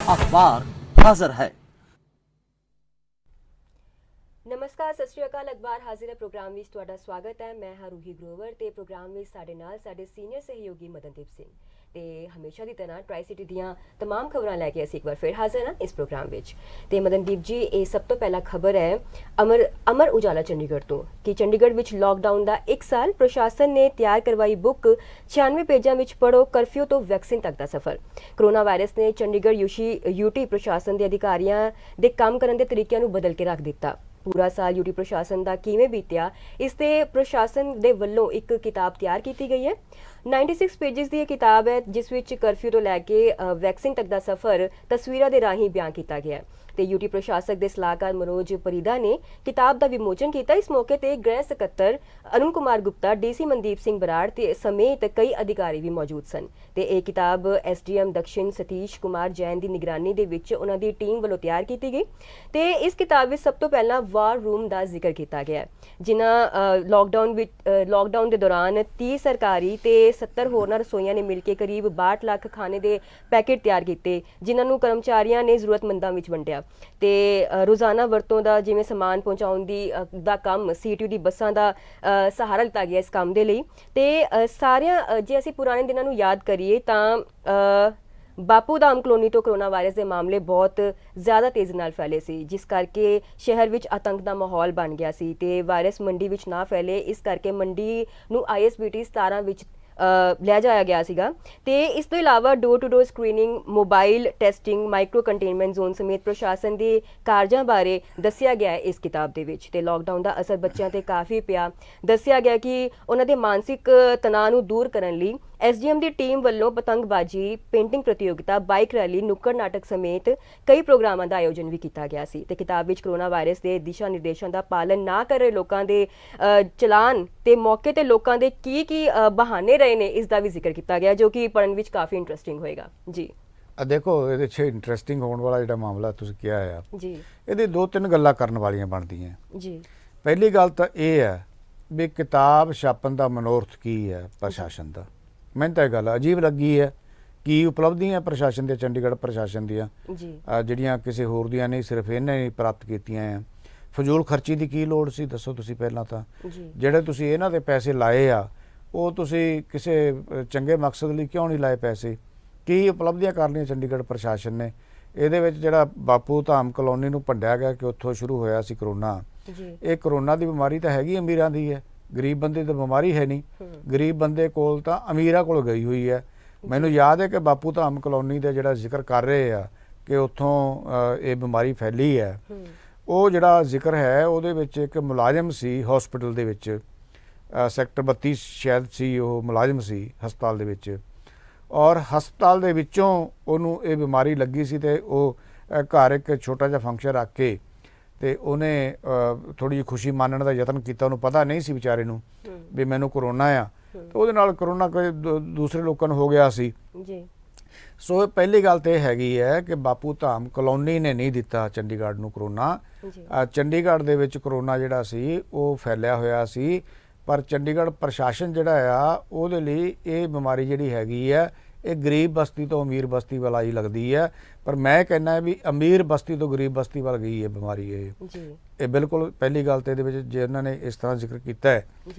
अखबार हाजिर है। नमस्कार, सत श्री अकाल। अखबार हाजिर है प्रोग्राम ਵਿੱਚ ਤੁਹਾਡਾ ਸਵਾਗਤ ਹੈ। ਮੈਂ ਹਾਂ ਰੂਹੀ ਗਰੋਵਰ ਤੇ ਪ੍ਰੋਗਰਾਮ ਵਿੱਚ ਸਾਡੇ ਨਾਲ ਸਾਡੇ ਸੀਨੀਅਰ ਸਹਿਯੋਗੀ ਮਦਨਦੀਪ ਸਿੰਘ ਤੇ ਹਮੇਸ਼ਾ ਦੀ ਤਰ੍ਹਾਂ ਟਰਾਈ ਸਿਟੀ ਦੀਆਂ तमाम ਖਬਰਾਂ ਲੈ ਕੇ ਅਸੀਂ ਇੱਕ ਵਾਰ ਫਿਰ ਹਾਜ਼ਰ ਹਾਂ ਇਸ ਪ੍ਰੋਗਰਾਮ ਵਿੱਚ। ਤੇ ਮਦਨਦੀਪ ਜੀ, ਇਹ ਸਭ ਤੋਂ ਪਹਿਲਾ ਖਬਰ ਹੈ ਅਮਰ ਉਜਾਲਾ ਚੰਡੀਗੜ੍ਹ ਤੋਂ ਕਿ ਚੰਡੀਗੜ੍ਹ ਵਿੱਚ ਲਾਕਡਾਊਨ ਦਾ 1 ਸਾਲ ਪ੍ਰਸ਼ਾਸਨ ਨੇ ਤਿਆਰ ਕਰਵਾਈ ਬੁੱਕ 96 ਪੇਜਾਂ ਵਿੱਚ ਪੜ੍ਹੋ ਕਰਫਿਊ ਤੋਂ ਵੈਕਸੀਨ ਤੱਕ ਦਾ ਸਫ਼ਰ। ਕੋਰੋਨਾ ਵਾਇਰਸ ਨੇ ਚੰਡੀਗੜ੍ਹ ਯੂਟੀ ਪ੍ਰਸ਼ਾਸਨ ਦੇ ਅਧਿਕਾਰੀਆਂ ਦੇ ਕੰਮ ਕਰਨ ਦੇ ਤਰੀਕਿਆਂ ਨੂੰ ਬਦਲ ਕੇ ਰੱਖ ਦਿੱਤਾ। पूरा साल यूटी प्रशासन का किवें बीतिया, इसते प्रशासन दे वल्लों एक किताब तैयार की गई है। 96 पेजेस की किताब है जिस विच कर्फ्यू तो लैके वैक्सीन तक का सफ़र तस्वीरों के राही बयान किया गया है। तो यूटी प्रशासक के सलाहकार मनोज परीदा ने किताब का विमोचन किया। इस मौके पर गृह सकत्तर अरुण कुमार गुप्ता, DC मनदीप सिंह बराड़ समेत कई अधिकारी भी मौजूद सन। तो यह किताब SDM दक्षिण सतीश कुमार जैन की निगरानी के विच उन्हां दी टीम वालों तैयार की गई। तो इस किताब में सब तो पहला वार रूम का जिक्र किया गया है जिन्हां लॉकडाउन के दौरान 30 सरकारी तो 70 होरनां रसोईयां ने मिलकर करीब 62 लाख खाने के पैकेट तैयार किए जिन्होंने कर्मचारियों ने जरूरतमंदों में वंडिया। तो रोज़ाना वरतों का जिमें समान पहुँचाने का काम CTU की बसां का सहारा लिता गया इस काम के लिए। तो सारिया जे असीं पुराने दिनों नूं याद करिए तो बापू धाम कलोनी तो कोरोना वायरस के मामले बहुत ज़्यादा तेज़ी नाल फैले सी, जिस करके शहर विच आतंक का माहौल बन गया सी ते वायरस मंडी विच ना फैले, इस करके मंडी नूं ISBT 17 विच लिया जाया गया सीगा। ते इस तो इलावा door to door screening, mobile testing, micro containment zone समेत प्रशासन के कारजां बारे दस्सिया गया है इस किताब दे विच। ते लॉकडाउन का असर बच्चों ते काफ़ी पिया। दस्सिया गया कि उन्हां दे मानसिक तनाव नूं दूर करन लई SDM की टीम वालों पतंगबाजी, पेंटिंग प्रतियोगिता, बाइक रैली, नुक्कड़ नाटक समेत कई प्रोग्रामों का आयोजन भी किया गया सी। ते किताब विच कोरोना वायरस के दिशा निर्देशों का पालन ना कर रहे लोगों के चलान ते मौके ते लोगों के की बहाने रहे ने इसका भी जिक्र किया गया, जो कि पढ़न विच काफ़ी इंटरस्टिंग होएगा जी। देखो ये इंटरस्टिंग होने वाला जो मामला तुसीं किया है जी, ये 2-3 गल्लां करन वालियां बनदियां जी। पहली गल तो यह है भी किताब छापन का मनोरथ की है प्रशासन का। मैंने तो यह गल अजीब लगी है कि उपलब्धियां प्रशासन दी, चंडीगढ़ प्रशासन दियां जिहड़ियां किसी होर दियां नहीं, सिर्फ इन्हें ही प्राप्त कीतियां हैं। फजूल खर्ची की की लोड़ सी दसो तुसीं पहलां तां जिहड़े तुसीं इन्हां दे पैसे लाए आ ਉਹ ਤੁਸੀਂ ਕਿਸੇ ਚੰਗੇ ਮਕਸਦ ਲਈ ਕਿਉਂ ਨਹੀਂ ਲਾਏ ਪੈਸੇ? ਕੀ ਉਪਲਬਧੀਆਂ ਕਰ ਲਈਆਂ ਚੰਡੀਗੜ੍ਹ ਪ੍ਰਸ਼ਾਸਨ ਨੇ? ਇਹਦੇ ਵਿੱਚ ਜਿਹੜਾ ਬਾਪੂ ਧਾਮ ਕਲੋਨੀ ਨੂੰ ਭੰਡਿਆ ਗਿਆ ਕਿ ਉੱਥੋਂ ਸ਼ੁਰੂ ਹੋਇਆ ਸੀ ਕਰੋਨਾ, ਇਹ ਕਰੋਨਾ ਦੀ ਬਿਮਾਰੀ ਤਾਂ ਹੈਗੀ ਅਮੀਰਾਂ ਦੀ ਹੈ, ਗਰੀਬ ਬੰਦੇ ਦੀ ਬਿਮਾਰੀ ਹੈ ਨਹੀਂ। ਗਰੀਬ ਬੰਦੇ ਕੋਲ ਤਾਂ ਅਮੀਰਾਂ ਕੋਲ ਗਈ ਹੋਈ ਹੈ। ਮੈਨੂੰ ਯਾਦ ਹੈ ਕਿ ਬਾਪੂ ਧਾਮ ਕਲੋਨੀ ਦਾ ਜਿਹੜਾ ਜ਼ਿਕਰ ਕਰ ਰਹੇ ਆ ਕਿ ਉੱਥੋਂ ਇਹ ਬਿਮਾਰੀ ਫੈਲੀ ਹੈ, ਉਹ ਜਿਹੜਾ ਜ਼ਿਕਰ ਹੈ ਉਹਦੇ ਵਿੱਚ ਇੱਕ ਮੁਲਾਜ਼ਮ ਸੀ ਹਸਪੀਟਲ ਦੇ ਵਿੱਚ, ਸੈਕਟਰ 32 ਸ਼ਾਇਦ ਸੀ ਉਹ ਮੁਲਾਜ਼ਮ ਸੀ ਹਸਪਤਾਲ ਦੇ ਵਿੱਚ, ਔਰ ਹਸਪਤਾਲ ਦੇ ਵਿੱਚੋਂ ਉਹਨੂੰ ਇਹ ਬਿਮਾਰੀ ਲੱਗੀ ਸੀ ਤੇ ਉਹ ਘਰ ਇੱਕ ਛੋਟਾ ਜਿਹਾ ਫੰਕਸ਼ਨ ਰੱਖ ਕੇ ਤੇ ਉਹਨੇ ਥੋੜੀ ਜਿਹੀ ਖੁਸ਼ੀ ਮਾਣਨ ਦਾ ਯਤਨ ਕੀਤਾ। ਉਹਨੂੰ ਪਤਾ ਨਹੀਂ ਸੀ ਵਿਚਾਰੇ ਨੂੰ ਵੀ ਮੈਨੂੰ ਕਰੋਨਾ ਆ, ਤੇ ਉਹਦੇ ਨਾਲ ਕਰੋਨਾ ਕੋਈ ਦੂਸਰੇ ਲੋਕਾਂ ਨੂੰ ਹੋ ਗਿਆ ਸੀ ਜੀ। ਸੋ ਪਹਿਲੀ ਗੱਲ ਤਾਂ ਇਹ ਹੈਗੀ ਹੈ ਕਿ ਬਾਪੂ ਧਾਮ ਕਲੋਨੀ ਨੇ ਨਹੀਂ ਦਿੱਤਾ ਚੰਡੀਗੜ੍ਹ ਨੂੰ ਕਰੋਨਾ। ਚੰਡੀਗੜ੍ਹ ਦੇ ਵਿੱਚ ਕਰੋਨਾ ਜਿਹੜਾ ਸੀ ਉਹ ਫੈਲਿਆ ਹੋਇਆ ਸੀ, पर चंडीगढ़ प्रशासन जिहड़ा आ ਉਹਦੇ ਲਈ ਇਹ ਬਿਮਾਰੀ ਜਿਹੜੀ ਹੈਗੀ ਹੈ ਇਹ ਗਰੀਬ ਬਸਤੀ ਤੋਂ ਅਮੀਰ ਬਸਤੀ ਵੱਲ ਆਈ ਲੱਗਦੀ ਹੈ। ਪਰ ਮੈਂ ਕਹਿੰਦਾ ਵੀ ਅਮੀਰ ਬਸਤੀ ਤੋਂ ਗਰੀਬ ਬਸਤੀ ਵੱਲ ਗਈ ਹੈ ਬਿਮਾਰੀ ਇਹ ਬਿਲਕੁਲ ਪਹਿਲੀ ਗੱਲ ਤੇ ਇਹਦੇ ਵਿੱਚ ਜੇ ਉਹਨਾਂ ਨੇ ਇਸ ਤਰ੍ਹਾਂ ਜ਼ਿਕਰ ਕੀਤਾ ਹੈ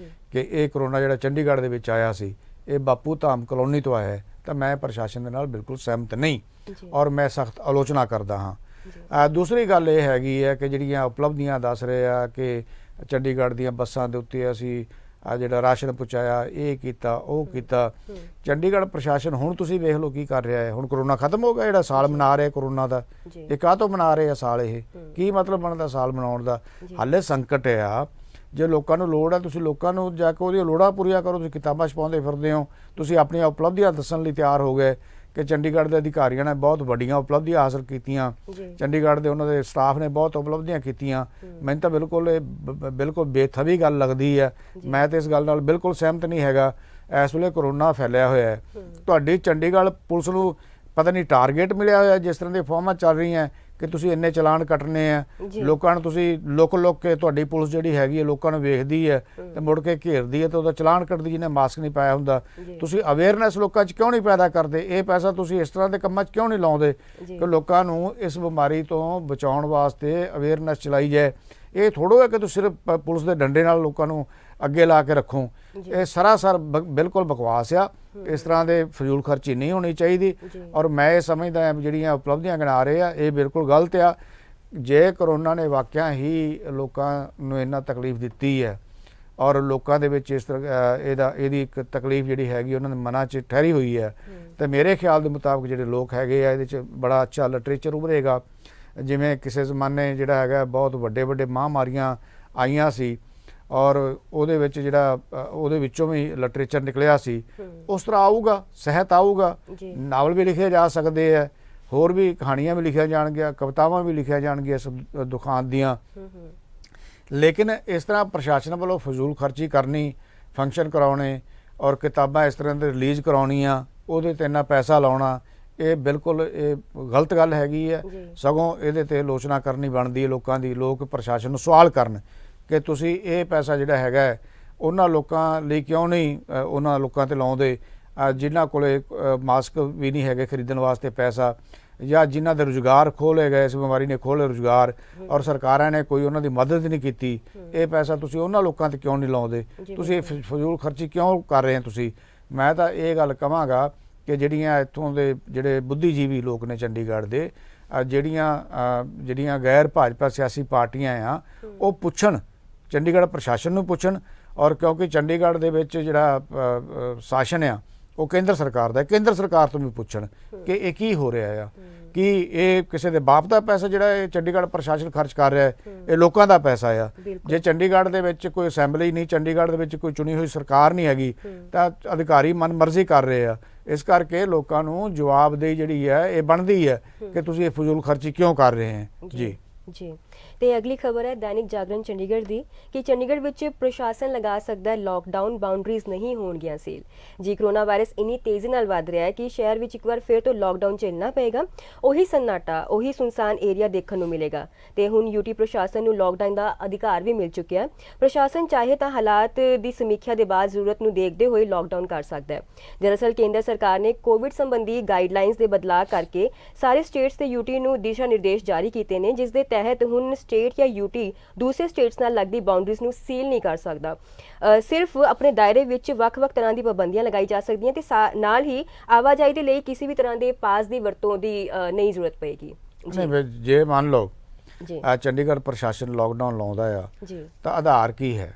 ਕਿ ਇਹ ਕਰੋਨਾ ਜਿਹੜਾ ਚੰਡੀਗੜ੍ਹ ਦੇ ਵਿੱਚ ਆਇਆ ਸੀ ਇਹ ਬਾਪੂ ਧਾਮ ਕਲੋਨੀ ਤੋਂ ਆਇਆ ਹੈ ਤਾਂ ਮੈਂ ਪ੍ਰਸ਼ਾਸਨ ਦੇ ਨਾਲ ਬਿਲਕੁਲ ਸਹਿਮਤ ਨਹੀਂ ਔਰ ਮੈਂ ਸਖਤ ਆਲੋਚਨਾ ਕਰਦਾ ਹਾਂ। ਦੂਸਰੀ ਗੱਲ ਇਹ ਹੈਗੀ ਹੈ ਕਿ ਜਿਹੜੀਆਂ ਉਪਲਬਧੀਆਂ ਦੱਸ ਰਹੇ ਆ ਕਿ ਚੰਡੀਗੜ੍ਹ ਦੀਆਂ ਬੱਸਾਂ ਦੇ ਉੱਤੇ ਅਸੀਂ ਆ ਜਿਹੜਾ ਰਾਸ਼ਨ ਪਹੁੰਚਾਇਆ, ਇਹ ਕੀਤਾ, ਉਹ ਕੀਤਾ। ਚੰਡੀਗੜ੍ਹ ਪ੍ਰਸ਼ਾਸਨ ਹੁਣ ਤੁਸੀਂ ਵੇਖ ਲਓ ਕੀ ਕਰ ਰਿਹਾ ਹੈ। ਹੁਣ ਕਰੋਨਾ ਖਤਮ ਹੋ ਗਿਆ, ਜਿਹੜਾ ਸਾਲ ਮਨਾ ਰਿਹਾ ਕਰੋਨਾ ਦਾ, ਇਹ ਕਾਹਤੋਂ ਮਨਾ ਰਹੇ ਆ ਸਾਲ? ਇਹ ਕੀ ਮਤਲਬ ਬਣਦਾ ਸਾਲ ਮਨਾਉਣ ਦਾ? ਹਾਲੇ ਸੰਕਟ ਆ। ਜੇ ਲੋਕਾਂ ਨੂੰ ਲੋੜ ਹੈ ਤੁਸੀਂ ਲੋਕਾਂ ਨੂੰ ਜਾ ਕੇ ਉਹਦੀਆਂ ਲੋੜਾਂ ਪੂਰੀਆਂ ਕਰੋ। ਤੁਸੀਂ ਕਿਤਾਬਾਂ ਛਪਾਉਂਦੇ ਫਿਰਦੇ ਹੋ, ਤੁਸੀਂ ਆਪਣੀਆਂ ਉਪਲਬਧੀਆਂ ਦੱਸਣ ਲਈ ਤਿਆਰ ਹੋ ਗਏ ਕਿ ਚੰਡੀਗੜ੍ਹ ਦੇ ਅਧਿਕਾਰੀਆਂ ਨੇ ਬਹੁਤ ਵੱਡੀਆਂ ਉਪਲਬਧੀਆਂ ਹਾਸਲ ਕੀਤੀਆਂ, ਚੰਡੀਗੜ੍ਹ ਦੇ ਉਹਨਾਂ ਦੇ ਸਟਾਫ ਨੇ ਬਹੁਤ ਉਪਲਬਧੀਆਂ ਕੀਤੀਆਂ। ਮੈਨੂੰ ਤਾਂ ਬਿਲਕੁਲ ਬੇਥਵੀ ਗੱਲ ਲੱਗਦੀ ਹੈ। ਮੈਂ ਤਾਂ ਇਸ ਗੱਲ ਨਾਲ ਬਿਲਕੁਲ ਸਹਿਮਤ ਨਹੀਂ ਹੈਗਾ। ਇਸ ਵੇਲੇ ਕਰੋਨਾ ਫੈਲਿਆ ਹੋਇਆ ਹੈ, ਤੁਹਾਡੀ ਚੰਡੀਗੜ੍ਹ ਪੁਲਿਸ ਨੂੰ ਪਤਾ ਨਹੀਂ ਟਾਰਗੇਟ ਮਿਲਿਆ ਹੋਇਆ, ਜਿਸ ਤਰ੍ਹਾਂ ਦੀਆਂ ਫੋਰਮਾਂ ਚੱਲ ਰਹੀਆਂ ਕਿ ਤੁਸੀਂ ਇੰਨੇ ਚਲਾਨ ਕੱਟਣੇ ਆ। ਜੀ। ਲੋਕਾਂ ਨੂੰ ਤੁਸੀਂ ਲੁੱਕ ਕੇ ਤੁਹਾਡੀ ਪੁਲਿਸ ਜਿਹੜੀ ਹੈਗੀ ਹੈ ਲੋਕਾਂ ਨੂੰ ਵੇਖਦੀ ਹੈ ਤੇ ਮੁੜ ਕੇ ਘੇਰਦੀ ਹੈ ਤੇ ਉਹਦਾ ਚਲਾਨ ਕੱਟਦੀ ਜਿਹਨੇ ਮਾਸਕ ਨਹੀਂ ਪਾਇਆ ਹੁੰਦਾ। ਜੀ। ਤੁਸੀਂ ਅਵੇਅਰਨੈਸ ਲੋਕਾਂ 'ਚ ਕਿਉਂ ਨਹੀਂ ਪੈਦਾ ਕਰਦੇ? ਇਹ ਪੈਸਾ ਤੁਸੀਂ ਇਸ ਤਰ੍ਹਾਂ ਦੇ ਕੰਮਾਂ 'ਚ ਕਿਉਂ ਨਹੀਂ ਲਾਉਂਦੇ ਜੀ। ਕਿ ਲੋਕਾਂ ਨੂੰ ਇਸ ਬਿਮਾਰੀ ਤੋਂ ਬਚਾਉਣ ਵਾਸਤੇ ਅਵੇਅਰਨੈਸ ਚਲਾਈ ਜਾਏ। ਇਹ ਥੋੜ੍ਹਾ ਹੈ ਕਿ ਤੁਸੀਂ ਸਿਰਫ ਪੁਲਿਸ ਦੇ ਡੰਡੇ ਨਾਲ ਲੋਕਾਂ ਨੂੰ ਅੱਗੇ ਲਾ ਕੇ ਰੱਖੋ। ਜੀ। ਇਹ ਸਰਾਸਰ ਬਿਲਕੁਲ ਬਕਵਾਸ ਆ। ਇਸ ਤਰ੍ਹਾਂ ਦੇ ਫਜ਼ੂਲ ਖਰਚੀ ਨਹੀਂ ਹੋਣੀ ਚਾਹੀਦੀ। ਜੀ। ਔਰ ਮੈਂ ਇਹ ਸਮਝਦਾ ਹਾਂ ਜਿਹੜੀਆਂ ਉਪਲਬਧੀਆਂ ਗਿਣਾ ਰਹੇ ਆ ਇਹ ਬਿਲਕੁਲ ਗਲਤ ਆ। ਜੇ ਕਰੋਨਾ ਨੇ ਵਾਕਿਆ ਹੀ ਲੋਕਾਂ ਨੂੰ ਇੰਨਾ ਤਕਲੀਫ ਦਿੱਤੀ ਹੈ ਔਰ ਲੋਕਾਂ ਦੇ ਵਿੱਚ ਇਸ ਤਰ੍ਹਾਂ ਇਹਦੀ ਇੱਕ ਤਕਲੀਫ ਜਿਹੜੀ ਹੈਗੀ ਉਹਨਾਂ ਦੇ ਮਨਾਂ 'ਚ ਠਹਿਰੀ ਹੋਈ ਹੈ ਤੇ ਮੇਰੇ ਖਿਆਲ ਦੇ ਮੁਤਾਬਕ ਜਿਹੜੇ ਲੋਕ ਹੈਗੇ ਆ ਇਹਦੇ 'ਚ ਬੜਾ ਅੱਛਾ ਲਿਟਰੇਚਰ ਉਭਰੇਗਾ। ਜਿਵੇਂ ਕਿਸੇ ਜ਼ਮਾਨੇ ਜਿਹੜਾ ਹੈਗਾ ਬਹੁਤ ਵੱਡੇ ਮਹਾਂਮਾਰੀਆਂ ਆਈਆਂ ਸੀ ਔਰ ਉਹਦੇ ਵਿੱਚ ਜਿਹੜਾ ਉਹਦੇ ਵਿੱਚੋਂ ਵੀ ਲਿਟਰੇਚਰ ਨਿਕਲਿਆ ਸੀ, ਉਸ ਤਰ੍ਹਾਂ ਆਊਗਾ, ਸਾਹਿਤ ਆਊਗਾ, ਨਾਵਲ ਵੀ ਲਿਖੇ ਜਾ ਸਕਦੇ ਆ, ਹੋਰ ਵੀ ਕਹਾਣੀਆਂ ਵੀ ਲਿਖੀਆਂ ਜਾਣਗੀਆਂ, ਕਵਿਤਾਵਾਂ ਵੀ ਲਿਖੀਆਂ ਜਾਣਗੀਆਂ ਇਸ ਦੁਖਾਂਤ ਦੀਆਂ। ਲੇਕਿਨ ਇਸ ਤਰ੍ਹਾਂ ਪ੍ਰਸ਼ਾਸਨ ਵੱਲੋਂ ਫਜ਼ੂਲ ਖਰਚੀ ਕਰਨੀ, ਫੰਕਸ਼ਨ ਕਰਾਉਣੇ ਔਰ ਕਿਤਾਬਾਂ ਇਸ ਤਰ੍ਹਾਂ ਦੇ ਰਿਲੀਜ਼ ਕਰਾਉਣੀਆਂ, ਉਹਦੇ 'ਤੇ ਇੰਨਾ ਪੈਸਾ ਲਾਉਣਾ, ਇਹ ਬਿਲਕੁਲ ਇਹ ਗਲਤ ਗੱਲ ਹੈਗੀ ਹੈ। ਸਗੋਂ ਇਹਦੇ 'ਤੇ ਆਲੋਚਨਾ ਕਰਨੀ ਬਣਦੀ ਹੈ ਲੋਕਾਂ ਦੀ। ਲੋਕ ਪ੍ਰਸ਼ਾਸਨ ਨੂੰ ਸਵਾਲ ਕਰਨ ਕਿ ਤੁਸੀਂ ਇਹ ਪੈਸਾ ਜਿਹੜਾ ਹੈਗਾ ਉਹਨਾਂ ਲੋਕਾਂ ਲਈ ਕਿਉਂ ਨਹੀਂ ਉਹਨਾਂ ਲੋਕਾਂ 'ਤੇ ਲਾਉਂਦੇ ਜਿਨ੍ਹਾਂ ਕੋਲੇ ਮਾਸਕ ਵੀ ਨਹੀਂ ਹੈਗੇ ਖਰੀਦਣ ਵਾਸਤੇ ਪੈਸਾ, ਜਾਂ ਜਿਨ੍ਹਾਂ ਦੇ ਰੁਜ਼ਗਾਰ ਖੋਲ੍ਹੇ ਗਏ, ਇਸ ਬਿਮਾਰੀ ਨੇ ਖੋਲ੍ਹੇ ਰੁਜ਼ਗਾਰ ਔਰ ਸਰਕਾਰਾਂ ਨੇ ਕੋਈ ਉਹਨਾਂ ਦੀ ਮਦਦ ਨਹੀਂ ਕੀਤੀ। ਇਹ ਪੈਸਾ ਤੁਸੀਂ ਉਹਨਾਂ ਲੋਕਾਂ 'ਤੇ ਕਿਉਂ ਨਹੀਂ ਲਾਉਂਦੇ? ਤੁਸੀਂ ਇਹ ਫਜ਼ੂਲ ਖਰਚੀ ਕਿਉਂ ਕਰ ਰਹੇ ਹੋ ਤੁਸੀਂ? ਮੈਂ ਤਾਂ ਇਹ ਗੱਲ ਕਹਾਂਗਾ ਕਿ ਜਿਹੜੀਆਂ ਇੱਥੋਂ ਦੇ ਜਿਹੜੇ ਬੁੱਧੀਜੀਵੀ ਲੋਕ ਨੇ ਚੰਡੀਗੜ੍ਹ ਦੇ, ਜਿਹੜੀਆਂ ਗੈਰ ਭਾਜਪਾ ਸਿਆਸੀ ਪਾਰਟੀਆਂ ਆ, ਉਹ ਪੁੱਛਣ, ਚੰਡੀਗੜ੍ਹ ਪ੍ਰਸ਼ਾਸਨ ਨੂੰ ਪੁੱਛਣ। ਔਰ ਕਿਉਂਕਿ ਚੰਡੀਗੜ੍ਹ ਦੇ ਵਿੱਚ ਜਿਹੜਾ ਸ਼ਾਸਨ ਆ ਉਹ ਕੇਂਦਰ ਸਰਕਾਰ ਦਾ, ਕੇਂਦਰ ਸਰਕਾਰ ਤੋਂ ਵੀ ਪੁੱਛਣ ਕਿ ਇਹ ਕੀ ਹੋ ਰਿਹਾ ਆ, ਕਿ ਇਹ ਕਿਸੇ ਦੇ ਬਾਪ ਦਾ ਪੈਸਾ ਜਿਹੜਾ ਇਹ ਚੰਡੀਗੜ੍ਹ ਪ੍ਰਸ਼ਾਸਨ ਖਰਚ ਕਰ ਰਿਹਾ ਹੈ, ਇਹ ਲੋਕਾਂ ਦਾ ਪੈਸਾ ਆ। ਜੇ ਚੰਡੀਗੜ੍ਹ ਦੇ ਵਿੱਚ ਕੋਈ ਅਸੈਂਬਲੀ ਨਹੀਂ, ਚੰਡੀਗੜ੍ਹ ਦੇ ਵਿੱਚ ਕੋਈ ਚੁਣੀ ਹੋਈ ਸਰਕਾਰ ਨਹੀਂ ਹੈਗੀ ਤਾਂ ਅਧਿਕਾਰੀ ਮਨਮਰਜ਼ੀ ਕਰ ਰਹੇ ਆ। ਇਸ ਕਰਕੇ ਲੋਕਾਂ ਨੂੰ ਜਵਾਬਦੇਹੀ ਜਿਹੜੀ ਹੈ ਇਹ ਬਣਦੀ ਹੈ ਕਿ ਤੁਸੀਂ ਇਹ ਫਜ਼ੂਲ ਖਰਚੀ ਕਿਉਂ ਕਰ ਰਹੇ ਹੋ। ਜੀ ਜੀ। ਤੇ ਅਗਲੀ ਖਬਰ ਹੈ ਦੈਨਿਕ ਜਾਗਰਣ ਚੰਡੀਗੜ੍ਹ ਦੀ ਕਿ ਚੰਡੀਗੜ੍ਹ ਵਿੱਚ ਪ੍ਰਸ਼ਾਸਨ ਲਗਾ ਸਕਦਾ ਹੈ ਲੋਕਡਾਊਨ, ਬਾਉਂਡਰੀਜ਼ ਨਹੀਂ ਹੋਣਗੀਆਂ ਸੀਲ। ਜੀ, ਕਰੋਨਾ ਵਾਇਰਸ ਇੰਨੀ ਤੇਜ਼ੀ ਨਾਲ ਵੱਧ ਰਿਹਾ ਹੈ ਕਿ ਸ਼ਹਿਰ ਵਿੱਚ ਇੱਕ ਵਾਰ ਫਿਰ ਤੋਂ ਲੋਕਡਾਊਨ ਝੇਲਣਾ ਪਏਗਾ। ਉਹੀ ਸੰਨਾਟਾ, ਉਹੀ ਸੁਨਸਾਨ ਏਰੀਆ ਦੇਖਣ ਨੂੰ ਮਿਲੇਗਾ ਤੇ ਹੁਣ ਯੂਟੀ ਪ੍ਰਸ਼ਾਸਨ ਨੂੰ ਲੋਕਡਾਊਨ ਦਾ ਅਧਿਕਾਰ ਵੀ ਮਿਲ ਚੁੱਕਿਆ ਹੈ। ਪ੍ਰਸ਼ਾਸਨ ਚਾਹੇ ਤਾਂ ਹਾਲਾਤ ਦੀ ਸਮੀਖਿਆ ਦੇ ਬਾਅਦ ਜ਼ਰੂਰਤ ਨੂੰ ਦੇਖਦੇ ਹੋਏ ਲੋਕਡਾਊਨ ਕਰ ਸਕਦਾ ਹੈ। ਦਰਅਸਲ ਕੇਂਦਰ ਸਰਕਾਰ ਨੇ ਕੋਵਿਡ ਸੰਬੰਧੀ ਗਾਈਡਲਾਈਨਸ ਦੇ ਬਦਲਾਅ ਕਰਕੇ ਸਾਰੇ ਸਟੇਟਸ ਤੇ ਯੂਟੀ ਨੂੰ ਦਿਸ਼ਾ ਨਿਰਦੇਸ਼ ਜਾਰੀ ਕੀਤੇ ਨੇ, ਜਿਸ ਦੇ ਤਹਿਤ ਹੁਣ ਸਟੇਟ ਜਾਂ ਯੂਟੀ ਦੂਸਰੇ ਸਟੇਟਸ ਨਾਲ ਲੱਗਦੀ ਬਾਉਂਡਰੀਜ਼ ਨੂੰ ਸੀਲ ਨਹੀਂ ਕਰ ਸਕਦਾ। ਸਿਰਫ ਆਪਣੇ ਦਾਇਰੇ ਵਿੱਚ ਵੱਖ-ਵੱਖ ਤਰ੍ਹਾਂ ਦੀ ਪਾਬੰਦੀਆਂ ਲਗਾਈ ਜਾ ਸਕਦੀਆਂ ਤੇ ਨਾਲ ਹੀ ਆਵਾਜਾਈ ਦੇ ਲਈ ਕਿਸੇ ਵੀ ਤਰ੍ਹਾਂ ਦੇ ਪਾਸ ਦੀ ਵਰਤੋਂ ਦੀ ਨਹੀਂ ਜ਼ਰੂਰਤ ਪਏਗੀ। ਜੇ ਮੰਨ ਲਓ ਜੀ ਚੰਡੀਗੜ੍ਹ ਪ੍ਰਸ਼ਾਸਨ ਲੋਕਡਾਊਨ ਲਾਉਂਦਾ ਆ ਜੀ ਤਾਂ ਆਧਾਰ ਕੀ ਹੈ?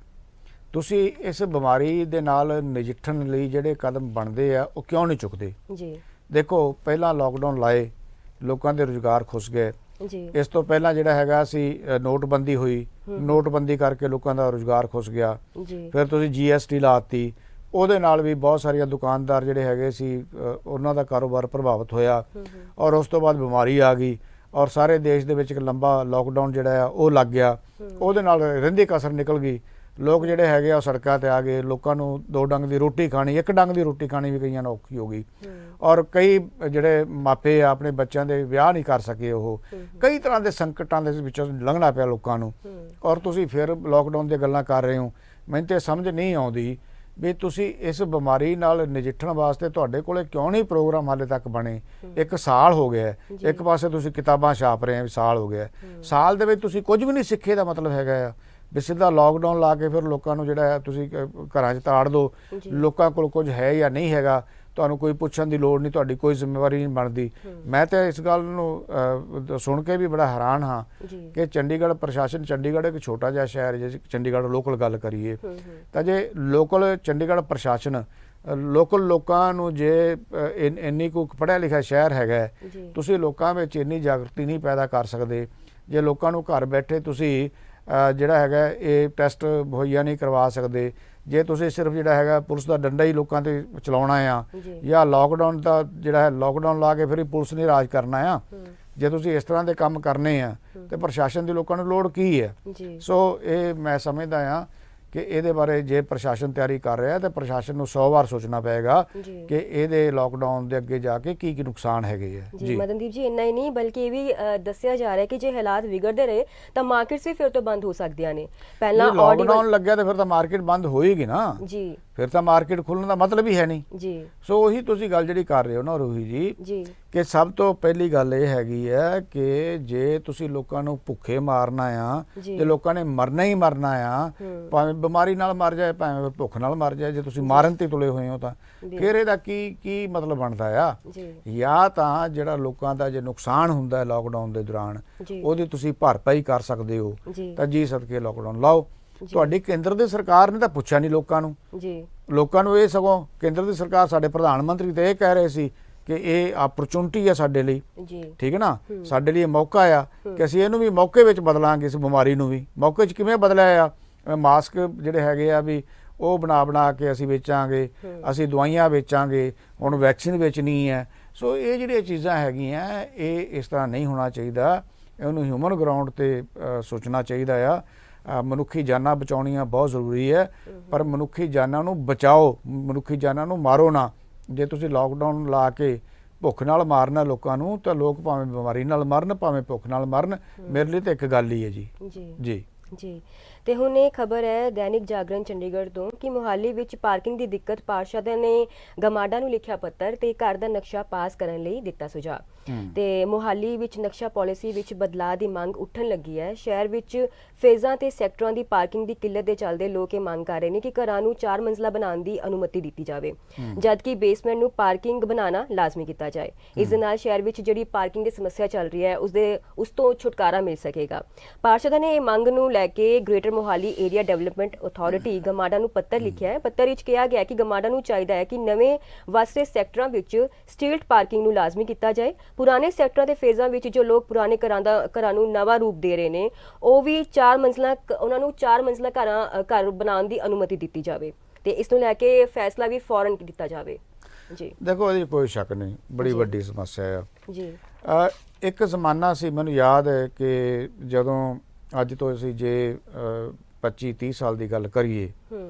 ਤੁਸੀਂ ਇਸ ਬਿਮਾਰੀ ਦੇ ਨਾਲ ਨਜਿੱਠਣ ਲਈ ਜਿਹੜੇ ਕਦਮ ਬਣਦੇ ਆ ਉਹ ਕਿਉਂ ਨਹੀਂ ਚੁੱਕਦੇ? ਜੀ ਦੇਖੋ, ਪਹਿਲਾਂ ਲੋਕਡਾਊਨ ਲਾਏ, ਲੋਕਾਂ ਦੇ ਰੁਜ਼ਗਾਰ ਖੁੱਸ ਗਏ। ਜੀ। ਇਸ ਤੋਂ ਪਹਿਲਾਂ ਜਿਹੜਾ ਹੈਗਾ ਸੀ ਨੋਟਬੰਦੀ ਹੋਈ, ਨੋਟਬੰਦੀ ਕਰਕੇ ਲੋਕਾਂ ਦਾ ਰੁਜ਼ਗਾਰ ਖੁੱਸ ਗਿਆ। ਜੀ। ਫਿਰ ਤੁਸੀਂ GST ਲਾਤੀ, ਉਹਦੇ ਨਾਲ ਵੀ ਬਹੁਤ ਸਾਰੀਆਂ ਦੁਕਾਨਦਾਰ ਜਿਹੜੇ ਹੈਗੇ ਸੀ ਉਹਨਾਂ ਦਾ ਕਾਰੋਬਾਰ ਪ੍ਰਭਾਵਿਤ ਹੋਇਆ। ਔਰ ਉਸ ਤੋਂ ਬਾਅਦ ਬਿਮਾਰੀ ਆ ਗਈ ਔਰ ਸਾਰੇ ਦੇਸ਼ ਦੇ ਵਿੱਚ ਇੱਕ ਲੰਬਾ ਲੋਕਡਾਊਨ ਜਿਹੜਾ ਆ ਉਹ ਲੱਗ ਗਿਆ। ਉਹਦੇ ਨਾਲ ਰਹਿੰਦੀ ਕਸਰ ਨਿਕਲ ਗਈ। ਲੋਕ ਜਿਹੜੇ ਹੈਗੇ ਆ ਉਹ ਸੜਕਾਂ ਤੇ ਆ ਗਏ। ਲੋਕਾਂ ਨੂੰ 2 ਡੰਗ ਦੀ ਰੋਟੀ ਖਾਣੀ, 1 ਡੰਗ ਦੀ ਰੋਟੀ ਖਾਣੀ ਵੀ ਕਈਆਂ ਨੂੰ ਔਖੀ ਹੋ ਗਈ। ਔਰ ਕਈ ਜਿਹੜੇ ਮਾਪੇ ਆ ਆਪਣੇ ਬੱਚਿਆਂ ਦੇ ਵਿਆਹ ਨਹੀਂ ਕਰ ਸਕੇ। ਉਹ ਕਈ ਤਰ੍ਹਾਂ ਦੇ ਸੰਕਟਾਂ ਦੇ ਵਿੱਚੋਂ ਲੰਘਣਾ ਪਿਆ ਲੋਕਾਂ ਨੂੰ। ਔਰ ਤੁਸੀਂ ਫਿਰ ਲੋਕਡਾਊਨ ਦੀਆਂ ਗੱਲਾਂ ਕਰ ਰਹੇ ਹੋ। ਮੈਨੂੰ ਤੇ ਸਮਝ ਨਹੀਂ ਆਉਂਦੀ ਵੀ ਤੁਸੀਂ ਇਸ ਬਿਮਾਰੀ ਨਾਲ ਨਜਿੱਠਣ ਵਾਸਤੇ ਤੁਹਾਡੇ ਕੋਲੇ ਕਿਉਂ ਨਹੀਂ ਪ੍ਰੋਗਰਾਮ ਹਾਲੇ ਤੱਕ ਬਣੇ। 1 ਸਾਲ ਹੋ ਗਿਆ, ਇੱਕ ਪਾਸੇ ਤੁਸੀਂ ਕਿਤਾਬਾਂ ਛਾਪ ਰਹੇ ਆ, ਸਾਲ ਹੋ ਗਿਆ। ਸਾਲ ਦੇ ਵਿੱਚ ਤੁਸੀਂ ਕੁਝ ਵੀ ਨਹੀਂ ਸਿੱਖੇ ਦਾ ਮਤਲਬ ਹੈਗਾ ਆ ਵੀ ਸਿੱਧਾ ਲੋਕਡਾਊਨ ਲਾ ਕੇ ਫਿਰ ਲੋਕਾਂ ਨੂੰ ਜਿਹੜਾ ਤੁਸੀਂ ਘਰਾਂ 'ਚ ਤਾੜ ਦਿਓ। ਲੋਕਾਂ ਕੋਲ ਕੁਝ ਹੈ ਜਾਂ ਨਹੀਂ ਹੈਗਾ, ਤੁਹਾਨੂੰ ਕੋਈ ਪੁੱਛਣ ਦੀ ਲੋੜ ਨਹੀਂ, ਤੁਹਾਡੀ ਕੋਈ ਜ਼ਿੰਮੇਵਾਰੀ ਨਹੀਂ ਬਣਦੀ। ਮੈਂ ਤਾਂ ਇਸ ਗੱਲ ਨੂੰ ਸੁਣ ਕੇ ਵੀ ਬੜਾ ਹੈਰਾਨ ਹਾਂ ਕਿ ਚੰਡੀਗੜ੍ਹ ਪ੍ਰਸ਼ਾਸਨ, ਚੰਡੀਗੜ੍ਹ ਇੱਕ ਛੋਟਾ ਜਿਹਾ ਸ਼ਹਿਰ, ਜੇ ਚੰਡੀਗੜ੍ਹ ਲੋਕਲ ਗੱਲ ਕਰੀਏ ਤਾਂ ਜੇ ਲੋਕਲ ਚੰਡੀਗੜ੍ਹ ਪ੍ਰਸ਼ਾਸਨ ਲੋਕਲ ਲੋਕਾਂ ਨੂੰ ਜੇ ਇੰਨੀ ਕੋਈ ਪੜ੍ਹਿਆ ਲਿਖਿਆ ਸ਼ਹਿਰ ਹੈਗਾ, ਤੁਸੀਂ ਲੋਕਾਂ ਵਿੱਚ ਇੰਨੀ ਜਾਗਰਤੀ ਨਹੀਂ ਪੈਦਾ ਕਰ ਸਕਦੇ। ਜੇ ਲੋਕਾਂ ਨੂੰ ਘਰ ਬੈਠੇ ਤੁਸੀਂ ਜਿਹੜਾ ਹੈਗਾ ਇਹ ਟੈਸਟ ਮੁਹੱਈਆ ਨਹੀਂ ਕਰਵਾ ਸਕਦੇ, ਜੇ ਤੁਸੀਂ ਸਿਰਫ ਜਿਹੜਾ ਹੈਗਾ ਪੁਲਿਸ ਦਾ ਡੰਡਾ ਹੀ ਲੋਕਾਂ 'ਤੇ ਚਲਾਉਣਾ ਆ, ਜਾਂ ਲੋਕਡਾਊਨ ਦਾ ਜਿਹੜਾ ਹੈ ਲੋਕਡਾਊਨ ਲਾ ਕੇ ਫਿਰ ਹੀ ਪੁਲਿਸ ਨੇ ਰਾਜ ਕਰਨਾ ਆ, ਜੇ ਤੁਸੀਂ ਇਸ ਤਰ੍ਹਾਂ ਦੇ ਕੰਮ ਕਰਨੇ ਆ ਤੇ ਪ੍ਰਸ਼ਾਸਨ ਦੀ ਲੋਕਾਂ ਨੂੰ ਲੋੜ ਕੀ ਹੈ? ਸੋ ਇਹ ਮੈਂ ਸਮਝਦਾ ਆ ਕਿ ਇਹਦੇ ਬਾਰੇ ਜੇ ਪ੍ਰਸ਼ਾਸਨ ਤਿਆਰੀ ਕਰ ਰਿਹਾ ਤਾਂ ਪ੍ਰਸ਼ਾਸਨ ਨੂੰ 100 ਵਾਰ ਸੋਚਣਾ ਪਏਗਾ ਕਿ ਇਹਦੇ ਲੋਕਡਾਊਨ ਦੇ ਅੱਗੇ ਜਾ ਕੇ ਕੀ ਨੁਕਸਾਨ ਹੈਗੇ ਆ। ਜੀ ਮਦਨਦੀਪ ਜੀ, ਇੰਨਾ ਹੀ ਨਹੀਂ ਬਲਕਿ ਇਹ ਵੀ ਦੱਸਿਆ ਜਾ ਰਿਹਾ ਕਿ ਜੇ ਹਾਲਾਤ ਵਿਗੜਦੇ ਰਹੇ ਤਾਂ ਮਾਰਕੀਟਸ ਵੀ ਫਿਰ ਤੋਂ ਬੰਦ ਹੋ ਸਕਦੀਆਂ ਨੇ। ਪਹਿਲਾਂ ਲੋਕਡਾਊਨ ਲੱਗਿਆ ਤਾਂ ਫਿਰ ਤਾਂ ਮਾਰਕੀਟ ਬੰਦ ਹੋਏਗੀ ਨਾ ਜੀ, ਫਿਰ ਤਾਂ ਮਾਰਕੀਟ ਖੁੱਲਣ ਦਾ ਮਤਲਬ ਹੀ ਹੈ ਨਹੀਂ ਜੀ। ਸੋ ਉਹੀ ਤੁਸੀਂ ਗੱਲ ਜਿਹੜੀ ਕਰ ਰਹੇ ਹੋ ਨਾ ਰੂਹੀ ਜੀ ਕਿ ਸਭ ਤੋਂ ਪਹਿਲੀ ਗੱਲ ਇਹ ਹੈਗੀ ਹੈ ਕਿ ਜੇ ਤੁਸੀਂ ਲੋਕਾਂ ਨੂੰ ਭੁੱਖੇ ਮਾਰਨਾ ਆ, ਜੇ ਲੋਕਾਂ ਨੇ ਮਰਨਾ ਹੀ ਮਰਨਾ ਆ, ਭਾਵੇਂ ਬਿਮਾਰੀ ਨਾਲ ਮਰ ਜਾਏ ਭਾਵੇਂ ਭੁੱਖ ਨਾਲ ਮਰ ਜਾਏ, ਜੇ ਤੁਸੀਂ ਮਾਰਨ ਤੇ ਤੁਲੇ ਹੋਏ ਹੋ ਤਾਂ ਫਿਰ ਇਹਦਾ ਕੀ ਮਤਲਬ ਬਣਦਾ ਆ। ਜਾਂ ਤਾਂ ਜਿਹੜਾ ਲੋਕਾਂ ਦਾ ਜੇ ਨੁਕਸਾਨ ਹੁੰਦਾ ਹੈ ਲੋਕਡਾਊਨ ਦੇ ਦੌਰਾਨ ਉਹਦੀ ਤੁਸੀਂ ਭਰਪਾਈ ਕਰ ਸਕਦੇ ਹੋ ਤਾਂ ਜੀ ਸਦਕੇ ਲੋਕਡਾਊਨ ਲਾਓ। ਤੁਹਾਡੀ ਕੇਂਦਰ ਦੀ ਸਰਕਾਰ ਨੇ ਤਾਂ ਪੁੱਛਿਆ ਨਹੀਂ ਲੋਕਾਂ ਨੂੰ ਲੋਕਾਂ ਨੂੰ ਇਹ ਸਗੋਂ ਕੇਂਦਰ ਦੀ ਸਰਕਾਰ ਸਾਡੇ ਪ੍ਰਧਾਨ ਮੰਤਰੀ ਤੇ ਇਹ ਕਹਿ ਰਹੇ ਸੀ ਕਿ ਇਹ ਆਪਰਚੁਨਿਟੀ ਹੈ ਸਾਡੇ ਲਈ, ਠੀਕ ਹੈ ਨਾ, ਸਾਡੇ ਲਈ ਮੌਕਾ ਆ ਕਿ ਅਸੀਂ ਇਹਨੂੰ ਵੀ ਮੌਕੇ ਵਿੱਚ ਬਦਲਾਂਗੇ, ਇਸ ਬਿਮਾਰੀ ਨੂੰ ਵੀ ਮੌਕੇ 'ਚ ਕਿਵੇਂ ਬਦਲਿਆ ਆ। ਮਾਸਕ ਜਿਹੜੇ ਹੈਗੇ ਆ ਵੀ ਉਹ ਬਣਾ ਕੇ ਅਸੀਂ ਵੇਚਾਂਗੇ, ਅਸੀਂ ਦਵਾਈਆਂ ਵੇਚਾਂਗੇ, ਹੁਣ ਵੈਕਸੀਨ ਵੇਚਣੀ ਹੈ। ਸੋ ਇਹ ਜਿਹੜੀਆਂ ਚੀਜ਼ਾਂ ਹੈਗੀਆਂ ਇਹ ਇਸ ਤਰ੍ਹਾਂ ਨਹੀਂ ਹੋਣਾ ਚਾਹੀਦਾ, ਇਹਨੂੰ ਹਿਊਮਨ ਗਰਾਊਂਡ 'ਤੇ ਸੋਚਣਾ ਚਾਹੀਦਾ ਆ। ਮਨੁੱਖੀ ਜਾਨਾਂ ਬਚਾਉਣੀਆਂ ਬਹੁਤ ਜ਼ਰੂਰੀ ਹੈ ਪਰ ਮਨੁੱਖੀ ਜਾਨਾਂ ਨੂੰ ਬਚਾਓ, ਮਨੁੱਖੀ ਜਾਨਾਂ ਨੂੰ ਮਾਰੋ ਨਾ। ਜੇ ਤੁਸੀਂ ਲੋਕਡਾਊਨ ਲਾ ਕੇ ਭੁੱਖ ਨਾਲ ਮਾਰਨਾ ਲੋਕਾਂ ਨੂੰ ਤਾਂ ਲੋਕ ਭਾਵੇਂ ਬਿਮਾਰੀ ਨਾਲ ਮਰਨ ਭਾਵੇਂ ਭੁੱਖ ਨਾਲ ਮਰਨ, ਮੇਰੇ ਲਈ ਤਾਂ ਇੱਕ ਗੱਲ ਹੀ ਹੈ ਜੀ। ਜੀ ਤੇ ਹੁਣ ਇਹ ਖਬਰ ਹੈ ਦੈਨਿਕ ਜਾਗਰਣ ਚੰਡੀਗੜ੍ਹ ਤੋਂ ਕਿ ਮੁਹਾਲੀ ਵਿੱਚ ਪਾਰਕਿੰਗ ਦੀ ਦਿੱਕਤ, ਪਾਰਸ਼ਦਾਂ ਨੇ ਗਮਾਡਾ ਨੂੰ ਲਿਖਿਆ ਪੱਤਰ ਤੇ ਘਰ ਦਾ ਨਕਸ਼ਾ ਪਾਸ ਕਰਨ ਲਈ ਦਿੱਤਾ ਸੁਝਾਅ। ਤੇ ਮੁਹਾਲੀ ਵਿੱਚ ਨਕਸ਼ਾ ਪਾਲਿਸੀ ਵਿੱਚ ਬਦਲਾਅ ਦੀ ਮੰਗ ਉੱਠਣ ਲੱਗੀ ਹੈ। ਸ਼ਹਿਰ ਵਿੱਚ ਫੇਜ਼ਾਂ ਤੇ ਸੈਕਟਰਾਂ ਦੀ ਪਾਰਕਿੰਗ ਦੀ ਕਿੱਲਤ ਦੇ ਚੱਲਦੇ ਲੋਕ ਇਹ ਮੰਗ ਕਰ ਰਹੇ ਨੇ ਕਿ ਘਰਾਂ ਨੂੰ 4 ਮੰਜ਼ਲਾ ਬਣਾਉਣ ਦੀ ਅਨੁਮਤੀ ਦਿੱਤੀ ਜਾਵੇ ਜਦਕਿ ਬੇਸਮੈਂਟ ਨੂੰ ਪਾਰਕਿੰਗ ਬਣਾਉਣਾ ਲਾਜ਼ਮੀ ਕੀਤਾ ਜਾਏ। ਇਸ ਦੇ ਨਾਲ ਸ਼ਹਿਰ ਵਿੱਚ ਜਿਹੜੀ ਪਾਰਕਿੰਗ ਦੀ ਸਮੱਸਿਆ ਚੱਲ ਰਹੀ ਹੈ ਉਸ ਤੋਂ ਛੁਟਕਾਰਾ ਮਿਲ ਸਕੇਗਾ। ਪਾਰਸ਼ਦਾਂ ਨੇ ਇਹ ਮੰਗ ਨੂੰ ਲੈ ਕੇ greater Mohali area development authority GMADA ਨੂੰ ਪੱਤਰ ਲਿਖਿਆ ਹੈ। ਪੱਤਰ ਵਿੱਚ ਕਿਹਾ ਗਿਆ ਕਿ ਗਮਾਡਾ ਨੂੰ ਚਾਹੀਦਾ ਹੈ ਕਿ ਨਵੇਂ ਵਸਰੇ ਸੈਕਟਰਾਂ ਵਿੱਚ ਸਟ੍ਰੀਟ ਪਾਰਕਿੰਗ ਨੂੰ ਲਾਜ਼ਮੀ ਕੀਤਾ ਜਾਏ। ਪੁਰਾਣੇ ਸੈਕਟਰਾਂ ਦੇ ਫੇਜ਼ਾਂ ਵਿੱਚ ਜੋ ਲੋਕ ਪੁਰਾਣੇ ਘਰਾਂ ਨੂੰ ਨਵਾਂ ਰੂਪ ਦੇ ਰਹੇ ਨੇ ਉਹ ਵੀ 4 ਮੰਜ਼ਲਾ ਉਹਨਾਂ ਨੂੰ 4 ਮੰਜ਼ਲਾ ਘਰ ਬਣਾਉਣ ਦੀ ਅਨੁਮਤੀ ਦਿੱਤੀ ਜਾਵੇ ਤੇ ਇਸ ਨੂੰ ਲੈ ਕੇ ਫੈਸਲਾ ਵੀ ਫੌਰਨ ਦਿੱਤਾ ਜਾਵੇ। ਜੀ ਦੇਖੋ ਇਹਦੀ ਕੋਈ ਸ਼ੱਕ ਨਹੀਂ, ਬੜੀ ਵੱਡੀ ਸਮੱਸਿਆ ਆ ਜੀ। ਇੱਕ ਜ਼ਮਾਨਾ ਸੀ, ਮੈਨੂੰ ਯਾਦ ਹੈ ਕਿ ਜਦੋਂ ਅੱਜ ਤੋਂ ਅਸੀਂ ਜੇ 25-30 ਸਾਲ ਦੀ ਗੱਲ ਕਰੀਏ